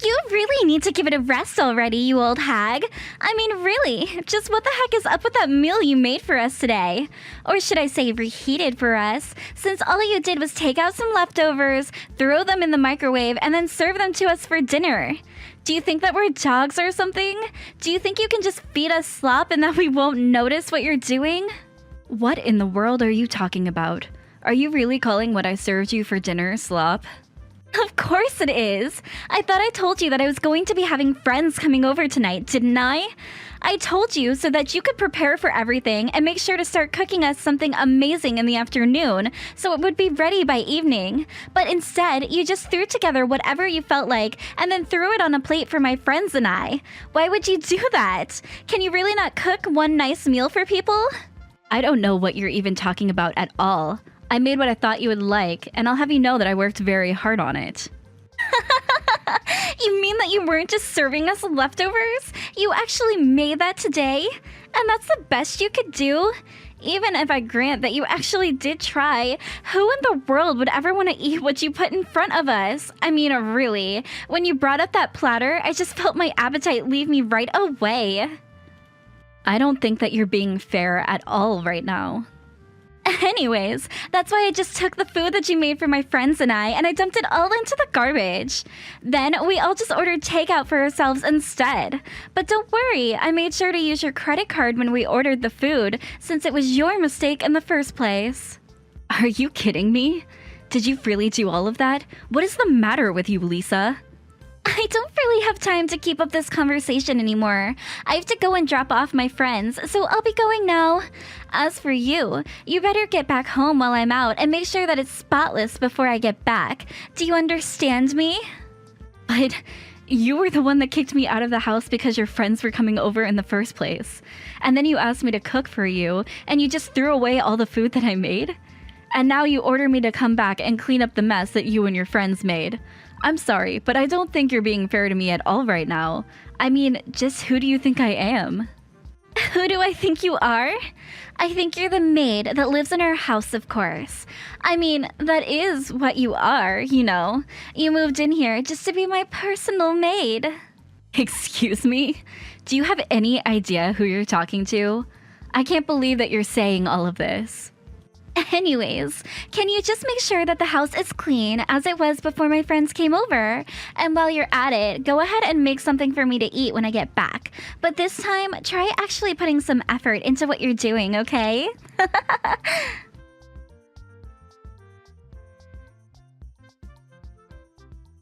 You really need to give it a rest already, you old hag. I mean, really, just what the heck is up with that meal you made for us today? Or should I say reheated for us, since all you did was take out some leftovers, throw them in the microwave, and then serve them to us for dinner. Do you think that we're dogs or something? Do you think you can just feed us slop and that we won't notice what you're doing? What in the world are you talking about? Are you really calling what I served you for dinner slop? Of course it is. I thought I told you that I was going to be having friends coming over tonight, didn't I? I told you so that you could prepare for everything and make sure to start cooking us something amazing in the afternoon so it would be ready by evening. But instead, you just threw together whatever you felt like and then threw it on a plate for my friends and I. Why would you do that? Can you really not cook one nice meal for people? I don't know what you're even talking about at all. I made what I thought you would like, and I'll have you know that I worked very hard on it. You mean that you weren't just serving us leftovers? You actually made that today? And that's the best you could do? Even if I grant that you actually did try, who in the world would ever want to eat what you put in front of us? I mean, really, when you brought up that platter, I just felt my appetite leave me right away. I don't think that you're being fair at all right now. Anyways, that's why I just took the food that you made for my friends and I dumped it all into the garbage. Then we all just ordered takeout for ourselves instead. But don't worry, I made sure to use your credit card when we ordered the food, since it was your mistake in the first place. Are you kidding me? Did you really do all of that? What is the matter with you, Lisa? I don't really have time to keep up this conversation anymore. I have to go and drop off my friends, so I'll be going now. As for you, you better get back home while I'm out and make sure that it's spotless before I get back. Do you understand me? But you were the one that kicked me out of the house because your friends were coming over in the first place. And then you asked me to cook for you, and you just threw away all the food that I made? And now you order me to come back and clean up the mess that you and your friends made. I'm sorry, but I don't think you're being fair to me at all right now. I mean, just who do you think I am? Who do I think you are? I think you're the maid that lives in our house, of course. I mean, that is what you are, you know. You moved in here just to be my personal maid. Excuse me? Do you have any idea who you're talking to? I can't believe that you're saying all of this. Anyways, can you just make sure that the house is clean as it was before my friends came over? And while you're at it, go ahead and make something for me to eat when I get back. But this time, try actually putting some effort into what you're doing, okay?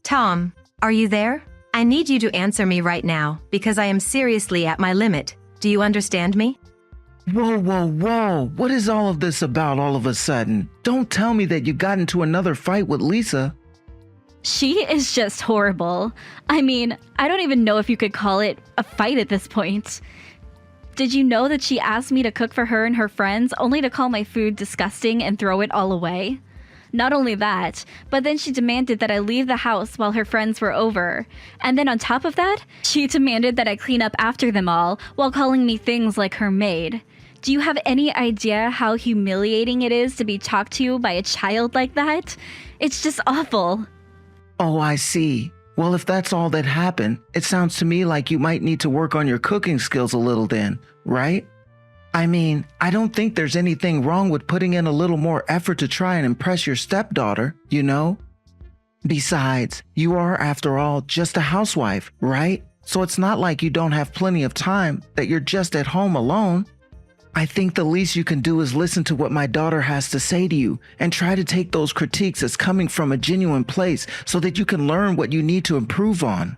Tom, are you there? I need you to answer me right now because I am seriously at my limit. Do you understand me? Whoa, whoa, whoa. What is all of this about all of a sudden? Don't tell me that you got into another fight with Lisa. She is just horrible. I mean, I don't even know if you could call it a fight at this point. Did you know that she asked me to cook for her and her friends only to call my food disgusting and throw it all away? Not only that, but then she demanded that I leave the house while her friends were over. And then on top of that, she demanded that I clean up after them all while calling me things like her maid. Do you have any idea how humiliating it is to be talked to by a child like that? It's just awful. Oh, I see. Well, if that's all that happened, it sounds to me like you might need to work on your cooking skills a little then, right? I mean, I don't think there's anything wrong with putting in a little more effort to try and impress your stepdaughter, you know? Besides, you are, after all, just a housewife, right? So it's not like you don't have plenty of time, that you're just at home alone. I think the least you can do is listen to what my daughter has to say to you and try to take those critiques as coming from a genuine place so that you can learn what you need to improve on.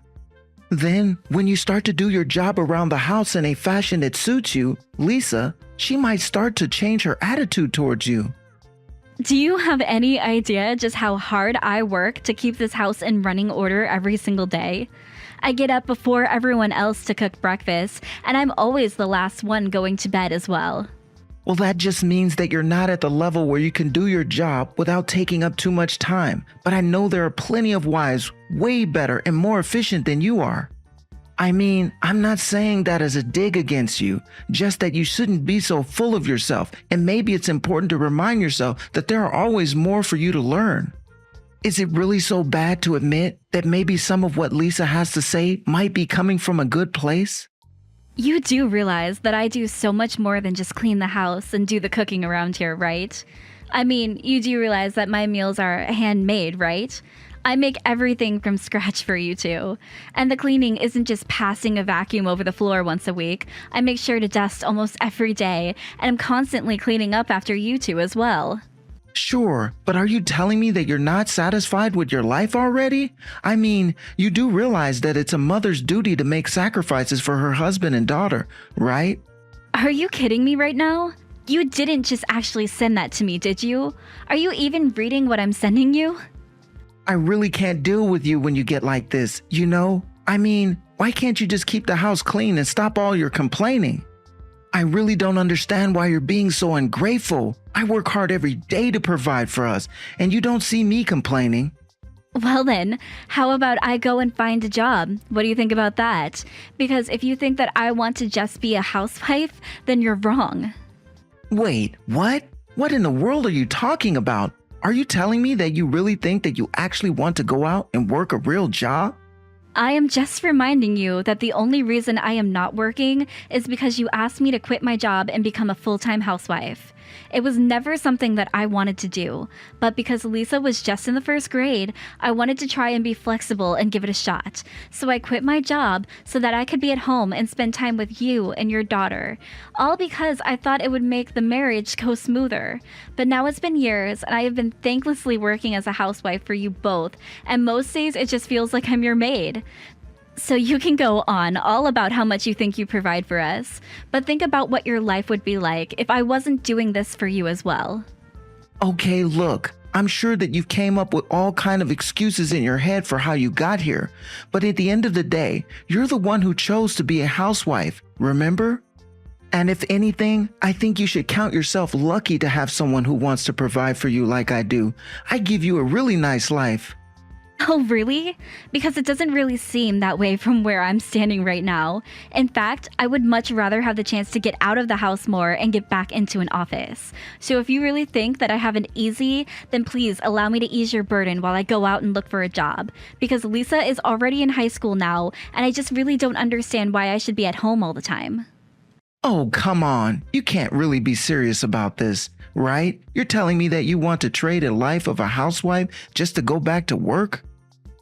Then, when you start to do your job around the house in a fashion that suits you, Lisa, she might start to change her attitude towards you. Do you have any idea just how hard I work to keep this house in running order every single day? I get up before everyone else to cook breakfast, and I'm always the last one going to bed as well. Well, that just means that you're not at the level where you can do your job without taking up too much time. But I know there are plenty of wives way better and more efficient than you are. I mean, I'm not saying that as a dig against you, just that you shouldn't be so full of yourself, and maybe it's important to remind yourself that there are always more for you to learn. Is it really so bad to admit that maybe some of what Lisa has to say might be coming from a good place? You do realize that I do so much more than just clean the house and do the cooking around here, right? I mean, you do realize that my meals are handmade, right? I make everything from scratch for you two. And the cleaning isn't just passing a vacuum over the floor once a week. I make sure to dust almost every day, and I'm constantly cleaning up after you two as well. Sure, but are you telling me that you're not satisfied with your life already? I mean, you do realize that it's a mother's duty to make sacrifices for her husband and daughter, right? Are you kidding me right now? You didn't just actually send that to me, did you? Are you even reading what I'm sending you? I really can't deal with you when you get like this, you know? I mean, why can't you just keep the house clean and stop all your complaining? I really don't understand why you're being so ungrateful. I work hard every day to provide for us, and you don't see me complaining. Well then, how about I go and find a job? What do you think about that? Because if you think that I want to just be a housewife, then you're wrong. Wait, what? What in the world are you talking about? Are you telling me that you really think that you actually want to go out and work a real job? I am just reminding you that the only reason I am not working is because you asked me to quit my job and become a full-time housewife. It was never something that I wanted to do, but because Lisa was just in the first grade, I wanted to try and be flexible and give it a shot. So I quit my job so that I could be at home and spend time with you and your daughter. All because I thought it would make the marriage go smoother. But now it's been years and I have been thanklessly working as a housewife for you both, and most days it just feels like I'm your maid. So you can go on all about how much you think you provide for us, but think about what your life would be like if I wasn't doing this for you as well. Okay, look, I'm sure that you've came up with all kind of excuses in your head for how you got here, but at the end of the day, you're the one who chose to be a housewife, remember? And if anything, I think you should count yourself lucky to have someone who wants to provide for you like I do. I give you a really nice life. Oh, really? Because it doesn't really seem that way from where I'm standing right now. In fact, I would much rather have the chance to get out of the house more and get back into an office. So if you really think that I have it easy, then please allow me to ease your burden while I go out and look for a job. Because Lisa is already in high school now, and I just really don't understand why I should be at home all the time. Oh, come on. You can't really be serious about this, right? You're telling me that you want to trade a life of a housewife just to go back to work?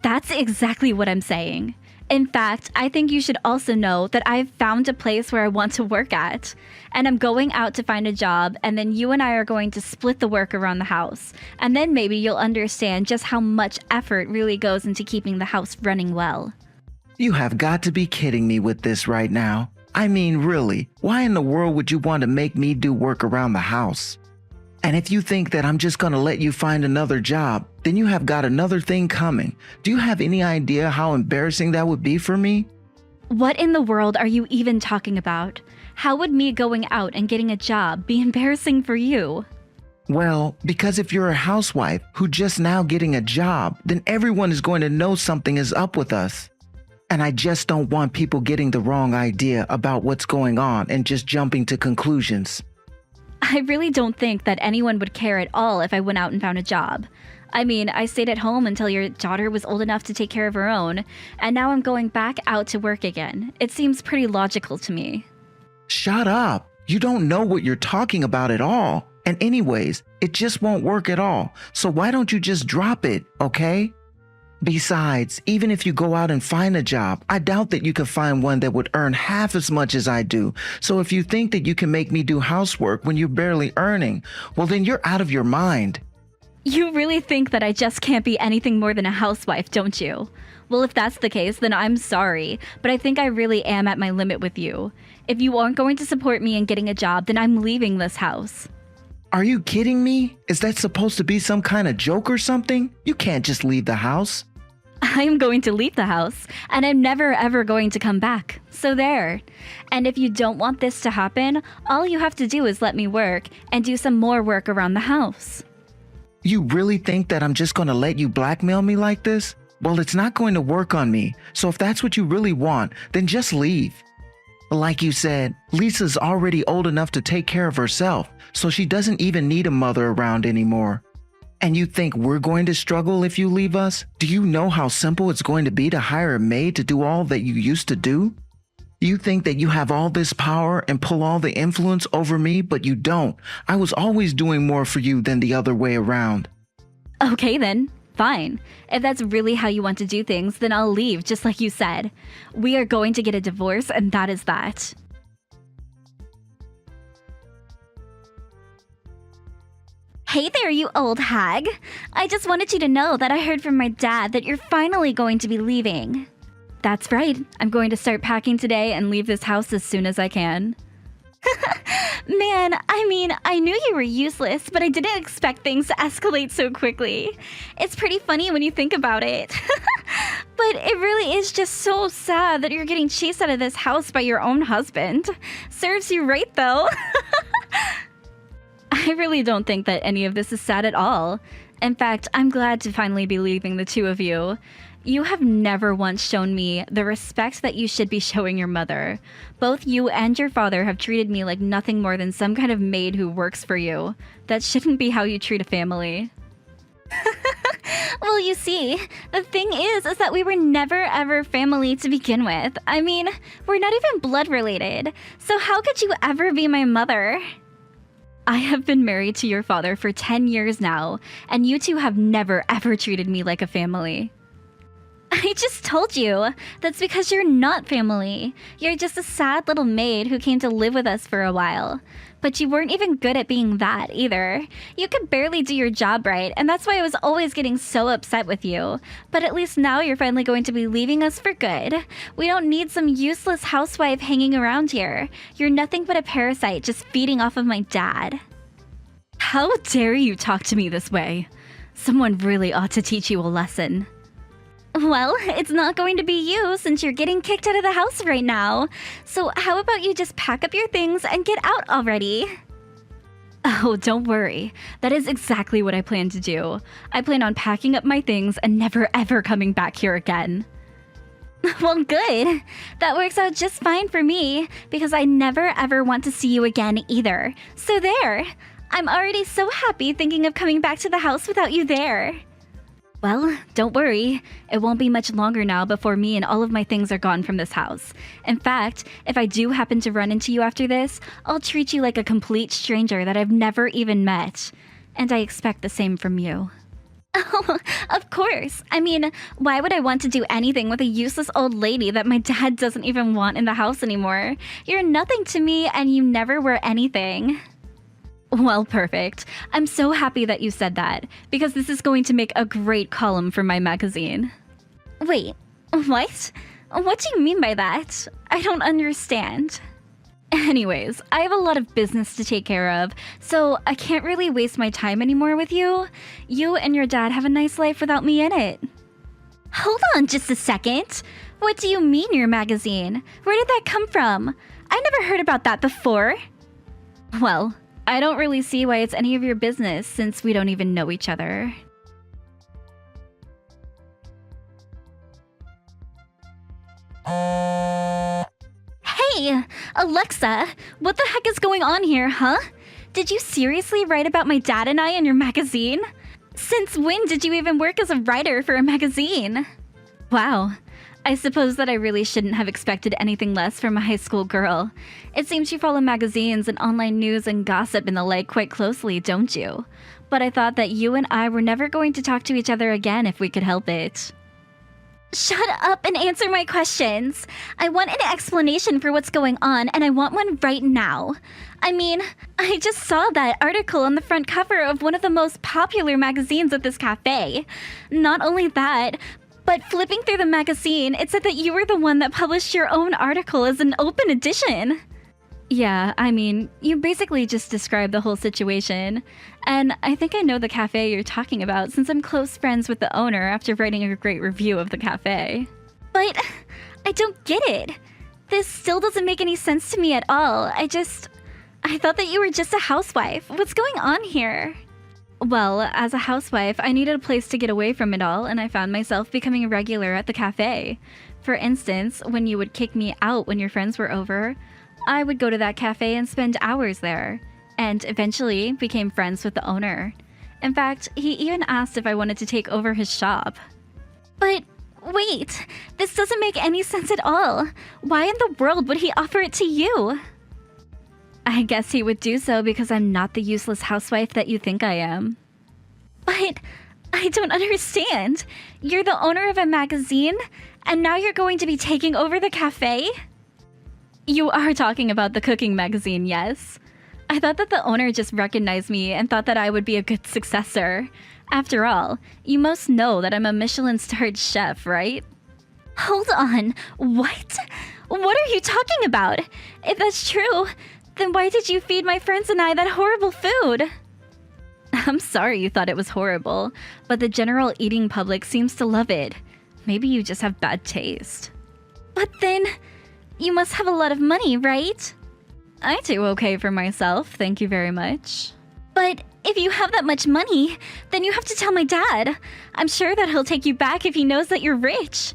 That's exactly what I'm saying. In fact, I think you should also know that I've found a place where I want to work at. And I'm going out to find a job, and then you and I are going to split the work around the house. And then maybe you'll understand just how much effort really goes into keeping the house running well. You have got to be kidding me with this right now. I mean, really, why in the world would you want to make me do work around the house? And if you think that I'm just going to let you find another job, then you have got another thing coming. Do you have any idea how embarrassing that would be for me? What in the world are you even talking about? How would me going out and getting a job be embarrassing for you? Well, because if you're a housewife who just now getting a job, then everyone is going to know something is up with us. And I just don't want people getting the wrong idea about what's going on and just jumping to conclusions. I really don't think that anyone would care at all if I went out and found a job. I mean, I stayed at home until your daughter was old enough to take care of her own, and now I'm going back out to work again. It seems pretty logical to me. Shut up. You don't know what you're talking about at all. And anyways, it just won't work at all. So why don't you just drop it, okay? Besides, even if you go out and find a job, I doubt that you could find one that would earn half as much as I do. So if you think that you can make me do housework when you're barely earning, well then you're out of your mind. You really think that I just can't be anything more than a housewife, don't you? Well, if that's the case, then I'm sorry, but I think I really am at my limit with you. If you aren't going to support me in getting a job, then I'm leaving this house. Are you kidding me? Is that supposed to be some kind of joke or something? You can't just leave the house. I'm going to leave the house, and I'm never ever going to come back. So there. And if you don't want this to happen, all you have to do is let me work and do some more work around the house. You really think that I'm just going to let you blackmail me like this? Well, it's not going to work on me. So if that's what you really want, then just leave. Like you said, Lisa's already old enough to take care of herself, so she doesn't even need a mother around anymore. And you think we're going to struggle if you leave us? Do you know how simple it's going to be to hire a maid to do all that you used to do? You think that you have all this power and pull all the influence over me, but you don't. I was always doing more for you than the other way around. Okay then, fine. If that's really how you want to do things, then I'll leave, just like you said. We are going to get a divorce, and that is that. Hey there, you old hag. I just wanted you to know that I heard from my dad that you're finally going to be leaving. That's right. I'm going to start packing today and leave this house as soon as I can. Man, I knew you were useless, but I didn't expect things to escalate so quickly. It's pretty funny when you think about it. But it really is just so sad that you're getting chased out of this house by your own husband. Serves you right, though. I really don't think that any of this is sad at all. In fact, I'm glad to finally be leaving the two of you. You have never once shown me the respect that you should be showing your mother. Both you and your father have treated me like nothing more than some kind of maid who works for you. That shouldn't be how you treat a family. Well, you see, the thing is that we were never ever family to begin with. We're not even blood related. So how could you ever be my mother? I have been married to your father for 10 years now, and you two have never ever treated me like a family. I just told you. That's because you're not family. You're just a sad little maid who came to live with us for a while. But you weren't even good at being that either. You could barely do your job right, and that's why I was always getting so upset with you. But at least now you're finally going to be leaving us for good. We don't need some useless housewife hanging around here. You're nothing but a parasite just feeding off of my dad. How dare you talk to me this way? Someone really ought to teach you a lesson. Well, it's not going to be you since you're getting kicked out of the house right now. So how about you just pack up your things and get out already? Oh, don't worry. That is exactly what I plan to do. I plan on packing up my things and never ever coming back here again. Well, good. That works out just fine for me because I never ever want to see you again either. So there. I'm already so happy thinking of coming back to the house without you there. Well, don't worry. It won't be much longer now before me and all of my things are gone from this house. In fact, if I do happen to run into you after this, I'll treat you like a complete stranger that I've never even met. And I expect the same from you. Oh, of course. Why would I want to do anything with a useless old lady that my dad doesn't even want in the house anymore? You're nothing to me and you never were anything. Well, perfect. I'm so happy that you said that, because this is going to make a great column for my magazine. Wait, what? What do you mean by that? I don't understand. Anyways, I have a lot of business to take care of, so I can't really waste my time anymore with you. You and your dad have a nice life without me in it. Hold on just a second. What do you mean your magazine? Where did that come from? I never heard about that before. Well, I don't really see why it's any of your business since we don't even know each other. Hey, Alexa, what the heck is going on here, huh? Did you seriously write about my dad and I in your magazine? Since when did you even work as a writer for a magazine? Wow. I suppose that I really shouldn't have expected anything less from a high school girl. It seems you follow magazines and online news and gossip and the like quite closely, don't you? But I thought that you and I were never going to talk to each other again if we could help it. Shut up and answer my questions. I want an explanation for what's going on, and I want one right now. I just saw that article on the front cover of one of the most popular magazines at this cafe. Not only that, but flipping through the magazine, it said that you were the one that published your own article as an open edition. Yeah, you basically just described the whole situation. And I think I know the cafe you're talking about since I'm close friends with the owner after writing a great review of the cafe. But I don't get it. This still doesn't make any sense to me at all. I thought that you were just a housewife. What's going on here? Well, as a housewife, I needed a place to get away from it all, and I found myself becoming a regular at the cafe. For instance, when you would kick me out when your friends were over, I would go to that cafe and spend hours there, and eventually became friends with the owner. In fact, he even asked if I wanted to take over his shop. But wait, this doesn't make any sense at all. Why in the world would he offer it to you? I guess he would do so because I'm not the useless housewife that you think I am. But I don't understand. You're the owner of a magazine, and now you're going to be taking over the cafe? You are talking about the cooking magazine, yes? I thought that the owner just recognized me and thought that I would be a good successor. After all, you most know that I'm a Michelin-starred chef, right? Hold on, what? What are you talking about? If that's true, then why did you feed my friends and I that horrible food? I'm sorry you thought it was horrible, but the general eating public seems to love it. Maybe you just have bad taste. But then, you must have a lot of money, right? I do okay for myself, thank you very much. But if you have that much money, then you have to tell my dad. I'm sure that he'll take you back if he knows that you're rich.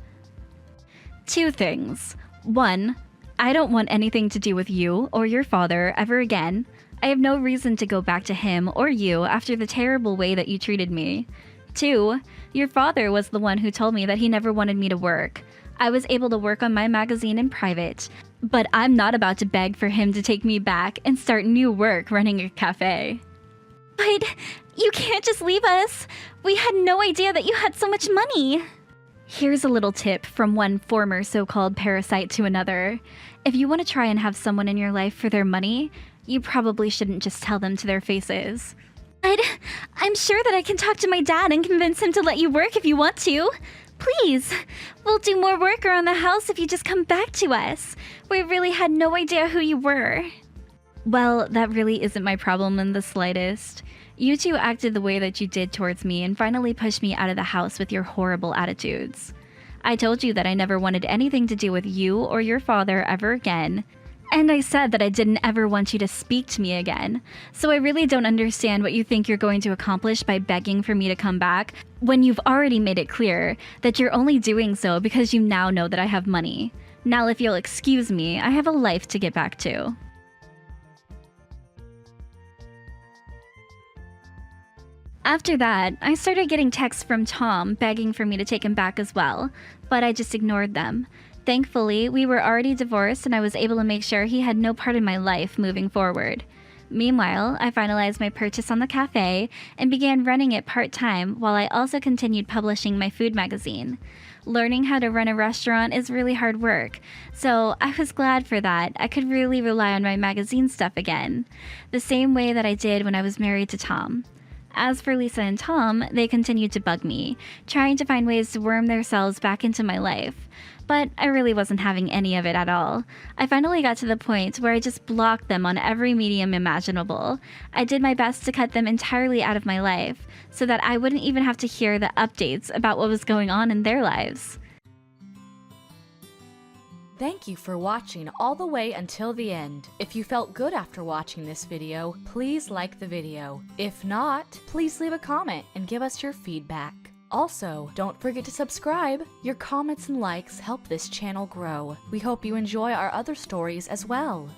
2 things. 1, I don't want anything to do with you or your father ever again. I have no reason to go back to him or you after the terrible way that you treated me. 2, your father was the one who told me that he never wanted me to work. I was able to work on my magazine in private, but I'm not about to beg for him to take me back and start new work running a cafe. But you can't just leave us. We had no idea that you had so much money. Here's a little tip from one former so-called parasite to another. If you want to try and have someone in your life for their money, you probably shouldn't just tell them to their faces. But I'm sure that I can talk to my dad and convince him to let you work if you want to. Please, we'll do more work around the house if you just come back to us. We really had no idea who you were. Well, that really isn't my problem in the slightest. You two acted the way that you did towards me and finally pushed me out of the house with your horrible attitudes. I told you that I never wanted anything to do with you or your father ever again. And I said that I didn't ever want you to speak to me again. So I really don't understand what you think you're going to accomplish by begging for me to come back when you've already made it clear that you're only doing so because you now know that I have money. Now, if you'll excuse me, I have a life to get back to. After that, I started getting texts from Tom begging for me to take him back as well, but I just ignored them. Thankfully, we were already divorced and I was able to make sure he had no part in my life moving forward. Meanwhile, I finalized my purchase on the cafe and began running it part-time while I also continued publishing my food magazine. Learning how to run a restaurant is really hard work, so I was glad for that. I could really rely on my magazine stuff again, the same way that I did when I was married to Tom. As for Lisa and Tom, they continued to bug me, trying to find ways to worm themselves back into my life. But I really wasn't having any of it at all. I finally got to the point where I just blocked them on every medium imaginable. I did my best to cut them entirely out of my life, so that I wouldn't even have to hear the updates about what was going on in their lives. Thank you for watching all the way until the end. If you felt good after watching this video, please like the video. If not, please leave a comment and give us your feedback. Also, don't forget to subscribe. Your comments and likes help this channel grow. We hope you enjoy our other stories as well.